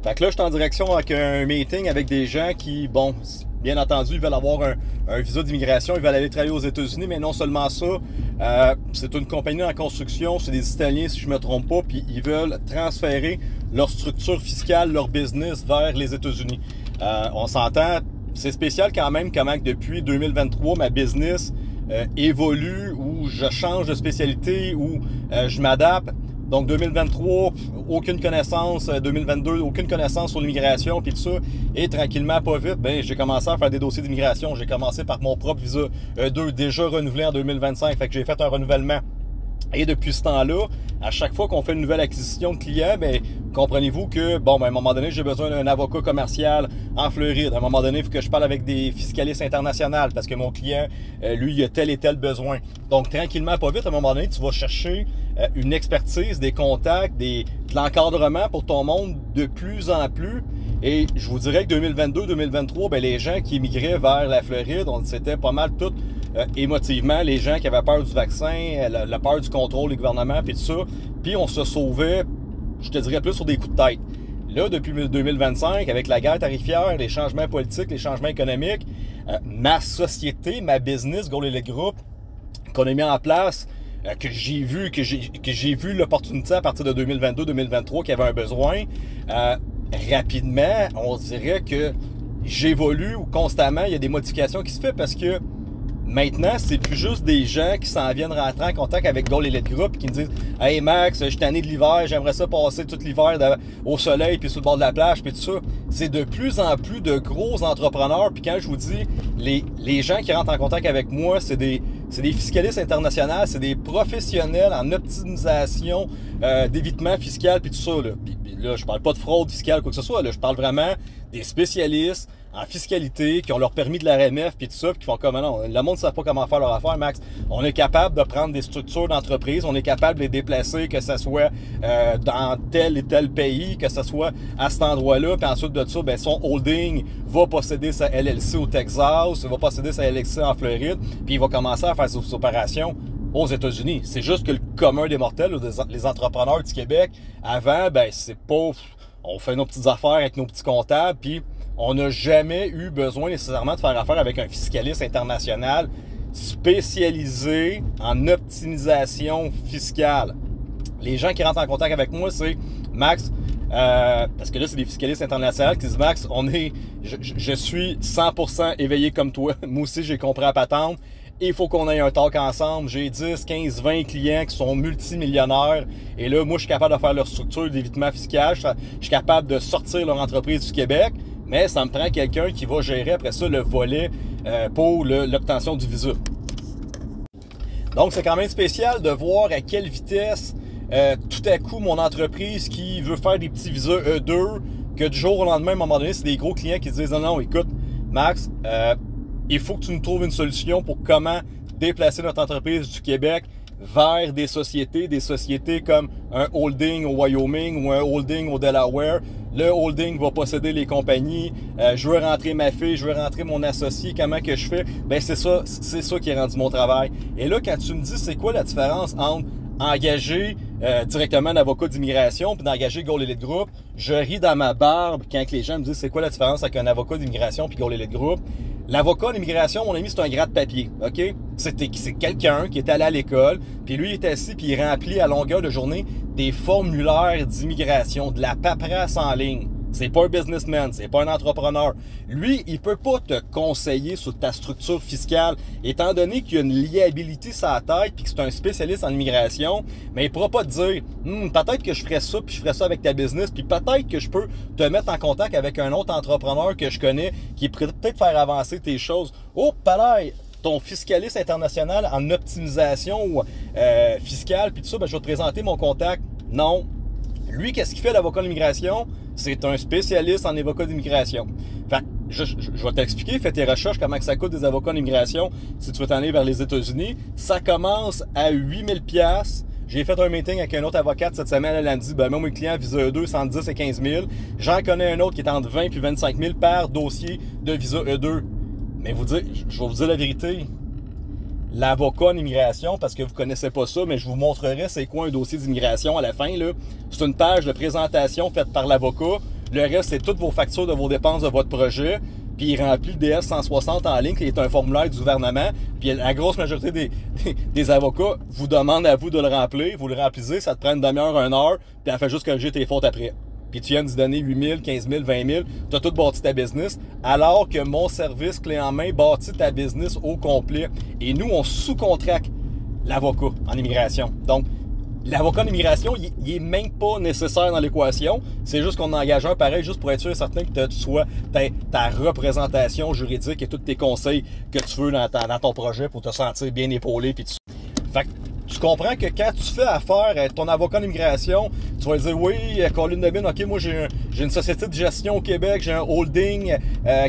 Fait que là, je suis en direction avec un meeting avec des gens qui, bon, bien entendu, ils veulent avoir un visa d'immigration, ils veulent aller travailler aux États-Unis, mais non seulement ça, c'est une compagnie en construction, c'est des Italiens si je ne me trompe pas, puis ils veulent transférer leur structure fiscale, leur business vers les États-Unis. On s'entend, c'est spécial quand même comment depuis 2023, ma business évolue, ou je change de spécialité, ou je m'adapte. Donc 2023, aucune connaissance, 2022, aucune connaissance sur l'immigration, puis tout ça. Et tranquillement, pas vite, ben j'ai commencé à faire des dossiers d'immigration. J'ai commencé par mon propre visa E2, déjà renouvelé en 2025. Fait que j'ai fait un renouvellement. Et depuis ce temps-là, à chaque fois qu'on fait une nouvelle acquisition de clients, ben comprenez-vous que, bon, ben, à un moment donné, j'ai besoin d'un avocat commercial en Floride. À un moment donné, il faut que je parle avec des fiscalistes internationaux parce que mon client, lui, il a tel et tel besoin. Donc, tranquillement, pas vite, à un moment donné, tu vas chercher une expertise, des contacts, de l'encadrement pour ton monde de plus en plus. Et je vous dirais que 2022-2023, ben, les gens qui émigraient vers la Floride, c'était pas mal tout émotivement, les gens qui avaient peur du vaccin, la peur du contrôle du gouvernement, puis tout ça. Puis on se sauvait, je te dirais, plus sur des coups de tête. Là, depuis 2025, avec la guerre tarifaire, les changements politiques, les changements économiques, ma société, ma business, Gold Elite Group, qu'on a mis en place, que j'ai vu l'opportunité à partir de 2022-2023 qu'il y avait un besoin, rapidement, on dirait que j'évolue constamment, il y a des modifications qui se font parce que maintenant, c'est plus juste des gens qui s'en viennent rentrer en contact avec Gold Elite Group et qui me disent « Hey Max, je suis tanné de l'hiver, j'aimerais ça passer tout l'hiver au soleil puis sur le bord de la plage puis tout ça. » C'est de plus en plus de gros entrepreneurs. Puis quand je vous dis, les gens qui rentrent en contact avec moi, c'est des fiscalistes internationaux, c'est des professionnels en optimisation d'évitement fiscal puis tout ça. Là. Puis là, je parle pas de fraude fiscale ou quoi que ce soit. Là, je parle vraiment des spécialistes en fiscalité, qui ont leur permis de la RMF, puis tout ça, puis qui font comme non, le monde ne sait pas comment faire leur affaire, Max. On est capable de prendre des structures d'entreprise, on est capable de les déplacer, que ce soit dans tel et tel pays, que ce soit à cet endroit-là, puis ensuite de ça, ben, son holding va posséder sa LLC au Texas, va posséder sa LLC en Floride, puis il va commencer à faire ses opérations aux États-Unis. C'est juste que le commun des mortels, les entrepreneurs du Québec, avant, ben, c'est pas... On fait nos petites affaires avec nos petits comptables, puis on n'a jamais eu besoin nécessairement de faire affaire avec un fiscaliste international spécialisé en optimisation fiscale. Les gens qui rentrent en contact avec moi, c'est Max, parce que là, c'est des fiscalistes internationaux qui disent Max, je suis 100% éveillé comme toi. Moi aussi, j'ai compris à patente. Il faut qu'on ait un talk ensemble. J'ai 10, 15, 20 clients qui sont multimillionnaires. Et là, moi, je suis capable de faire leur structure d'évitement fiscal. Je suis capable de sortir leur entreprise du Québec. Mais ça me prend quelqu'un qui va gérer après ça le volet pour l'obtention du visa. Donc, c'est quand même spécial de voir à quelle vitesse tout à coup mon entreprise qui veut faire des petits visas E2, que du jour au lendemain, à un moment donné, c'est des gros clients qui disent non, non, écoute, Max, il faut que tu nous trouves une solution pour comment déplacer notre entreprise du Québec vers des sociétés comme un holding au Wyoming ou un holding au Delaware. Le holding va posséder les compagnies. Je veux rentrer ma fille, je veux rentrer mon associé. Comment que je fais? Ben c'est ça qui est rendu mon travail. Et là, quand tu me dis c'est quoi la différence entre engager directement un avocat d'immigration puis d'engager Gold Elite Group, je ris dans ma barbe quand les gens me disent c'est quoi la différence avec un avocat d'immigration puis Gold Elite Group. L'avocat d'immigration, mon ami, c'est un gratte-papier, OK? C'est quelqu'un qui est allé à l'école, puis lui, il est assis, puis il remplit à longueur de journée des formulaires d'immigration, de la paperasse en ligne. C'est pas un businessman, c'est pas un entrepreneur. Lui, il peut pas te conseiller sur ta structure fiscale, étant donné qu'il a une liabilité sur la tête puis que c'est un spécialiste en immigration, mais il pourra pas te dire peut-être que je ferais ça puis je ferais ça avec ta business, puis peut-être que je peux te mettre en contact avec un autre entrepreneur que je connais qui pourrait peut-être faire avancer tes choses. Oh, pareil! Ton fiscaliste international en optimisation fiscale puis tout ça, ben, je vais te présenter mon contact. Non. Lui, qu'est-ce qu'il fait, l'avocat d'immigration? C'est un spécialiste en avocat d'immigration. Fait je vais t'expliquer, fais tes recherches, comment ça coûte des avocats d'immigration si tu veux t'en aller vers les États-Unis. Ça commence à 8000 $. J'ai fait un meeting avec un autre avocate cette semaine, elle m'a dit, ben, moi, mes clients visa E2, 110 et 15 000. J'en connais un autre qui est entre 20 et 25 000 par dossier de visa E2. Mais je vais vous dire la vérité. L'avocat en immigration, parce que vous ne connaissez pas ça, mais je vous montrerai c'est quoi un dossier d'immigration à la fin. C'est une page de présentation faite par l'avocat Le reste, c'est toutes vos factures de vos dépenses de votre projet. Puis il remplit le DS 160 en ligne, qui est un formulaire du gouvernement. Puis la grosse majorité des avocats vous demandent à vous de le remplir. Vous le remplissez, ça te prend une demi-heure, 1 heure, puis elle fait juste corriger tes fautes après. Puis tu viens de donner 8 000, 15 000, 20 000, tu as tout bâti ta business, alors que mon service clé en main bâtit ta business au complet. Et nous, on sous-contracte l'avocat en immigration. Donc, l'avocat en immigration, il est même pas nécessaire dans l'équation. C'est juste qu'on engage un pareil, juste pour être sûr et certain que tu sois ta représentation juridique et tous tes conseils que tu veux dans ton projet pour te sentir bien épaulé. Puis fait que tu comprends que quand tu fais affaire à ton avocat en immigration, tu vas dire oui, Colin Debin, ok, moi j'ai une société de gestion au Québec, j'ai un holding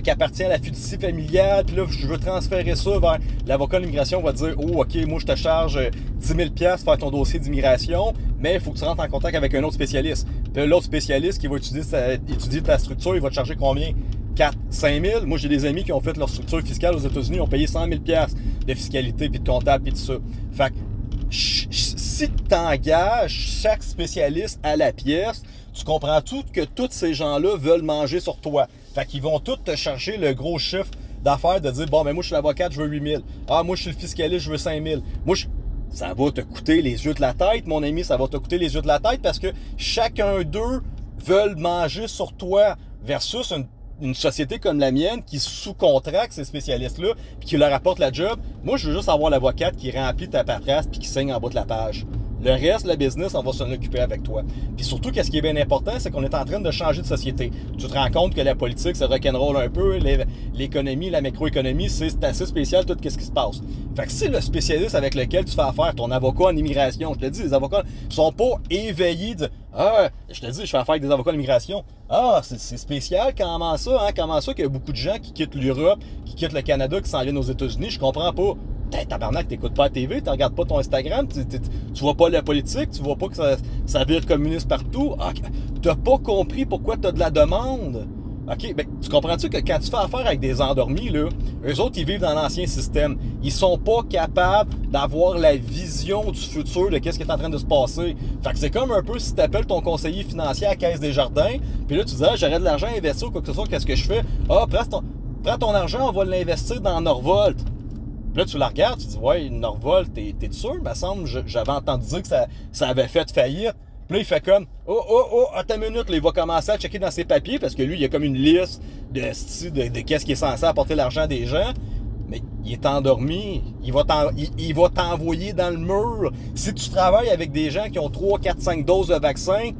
qui appartient à la fiducie familiale, puis là je veux transférer ça vers l'avocat en immigration, va te dire oh ok, moi je te charge 10 000 $ pour faire ton dossier d'immigration, mais il faut que tu rentres en contact avec un autre spécialiste. Puis l'autre spécialiste qui va étudier ta structure, il va te charger combien? 4 5 000. Moi, j'ai des amis qui ont fait leur structure fiscale aux États-Unis, ils ont payé 100 000 $ de fiscalité, puis de comptable, puis tout ça. Fait que si tu t'engages chaque spécialiste à la pièce, tu comprends tout que tous ces gens-là veulent manger sur toi. Fait qu'ils vont tous te charger le gros chiffre d'affaires de dire bon, ben moi, je suis l'avocate, je veux 8 000. Ah, moi, je suis le fiscaliste, je veux 5 000. Moi, ça va te coûter les yeux de la tête, mon ami, ça va te coûter les yeux de la tête parce que chacun d'eux veulent manger sur toi versus une société comme la mienne qui sous-contracte ces spécialistes-là puis qui leur apporte la job. Moi, je veux juste avoir l'avocate qui remplit ta paperasse puis qui signe en bas de la page. Le reste, le business, on va s'en occuper avec toi. Puis surtout, qu'est-ce qui est bien important, c'est qu'on est en train de changer de société. Tu te rends compte que la politique, c'est rock'n'roll un peu, l'économie, la macroéconomie, c'est assez spécial tout ce qui se passe. Fait que si le spécialiste avec lequel tu fais affaire, ton avocat en immigration, je te dis, les avocats sont pas éveillés de « Ah, je te dis, je fais affaire avec des avocats en immigration. Ah, c'est spécial, comment ça, hein? Comment ça qu'il y a beaucoup de gens qui quittent l'Europe, qui quittent le Canada, qui s'en viennent aux États-Unis, je comprends pas. » Tabarnak, t'écoutes pas la TV, tu regardes pas ton Instagram, tu vois pas la politique, tu vois pas que ça vire communiste partout. Ah, t'as pas compris pourquoi t'as de la demande. OK, ben, tu comprends-tu que quand tu fais affaire avec des endormis, là, eux autres, ils vivent dans l'ancien système. Ils sont pas capables d'avoir la vision du futur de qu'est-ce qui est en train de se passer. Fait que c'est comme un peu si tu appelles ton conseiller financier à la Caisse des Jardins, puis là, tu dis, ah, j'aurais de l'argent à investir ou quoi que ce soit, qu'est-ce que je fais? Ah, prends ton argent, on va l'investir dans Norvolt. Puis là, tu la regardes, tu dis, ouais, Norvolt, t'es sûr? Il me semble, j'avais entendu dire que ça avait fait faillite. Puis là, il fait comme, attends une minute, là, il va commencer à checker dans ses papiers parce que lui, il a comme une liste de qu'est-ce qui est censé apporter l'argent des gens. Mais il est endormi, il va t'envoyer dans le mur. Si tu travailles avec des gens qui ont 3, 4, 5 doses de vaccin,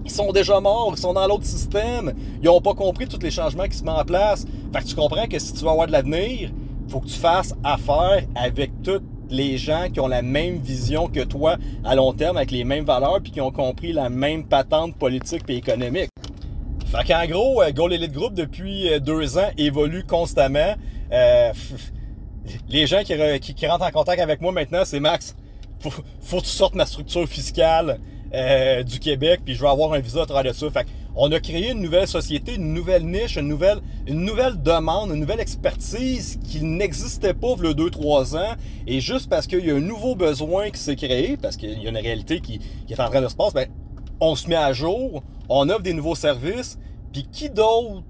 ils sont déjà morts, ils sont dans l'autre système. Ils n'ont pas compris tous les changements qui se mettent en place. Fait que tu comprends que si tu veux avoir de l'avenir, il faut que tu fasses affaire avec tous les gens qui ont la même vision que toi à long terme, avec les mêmes valeurs, puis qui ont compris la même patente politique et économique. Fait qu'en gros, Goal Elite Group, depuis 2 ans, évolue constamment. Les gens qui rentrent en contact avec moi maintenant, c'est Max, faut que tu sortes ma structure fiscale du Québec, puis je vais avoir un visa à travers de ça. Fait on a créé une nouvelle société, une nouvelle niche, une nouvelle demande, une nouvelle expertise qui n'existait pas il y a 2-3 ans. Et juste parce qu'il y a un nouveau besoin qui s'est créé, parce qu'il y a une réalité qui est en train de se passer, ben, on se met à jour, on offre des nouveaux services, puis qui d'autre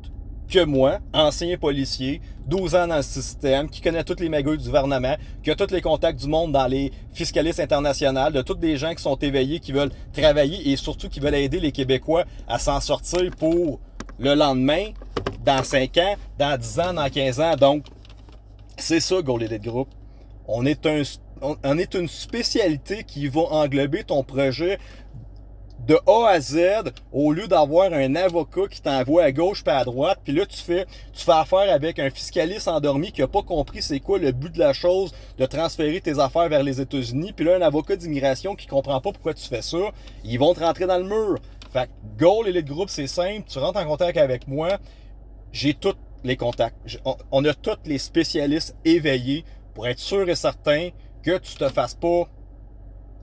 que moi, ancien policier, 12 ans dans le système, qui connaît toutes les magouilles du gouvernement, qui a tous les contacts du monde dans les fiscalistes internationales, de tous des gens qui sont éveillés, qui veulent travailler et surtout qui veulent aider les Québécois à s'en sortir pour le lendemain, dans 5 ans, dans 10 ans, dans 15 ans. Donc, c'est ça, Goal Elite Group. On est une spécialité qui va englober ton projet de A à Z, au lieu d'avoir un avocat qui t'envoie à gauche puis à droite, puis là tu fais affaire avec un fiscaliste endormi qui a pas compris c'est quoi le but de la chose, de transférer tes affaires vers les États-Unis, puis là un avocat d'immigration qui comprend pas pourquoi tu fais ça, ils vont te rentrer dans le mur. Fait que Goal Elite Group, c'est simple, tu rentres en contact avec moi, j'ai tous les contacts, on a tous les spécialistes éveillés pour être sûr et certain que tu te fasses pas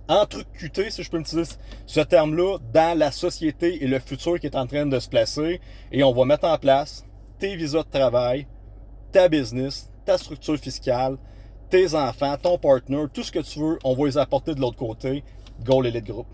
entrecruter, si je peux utiliser ce terme-là, dans la société et le futur qui est en train de se placer. Et on va mettre en place tes visas de travail, ta business, ta structure fiscale, tes enfants, ton partner, tout ce que tu veux, on va les apporter de l'autre côté. Goal Elite Group.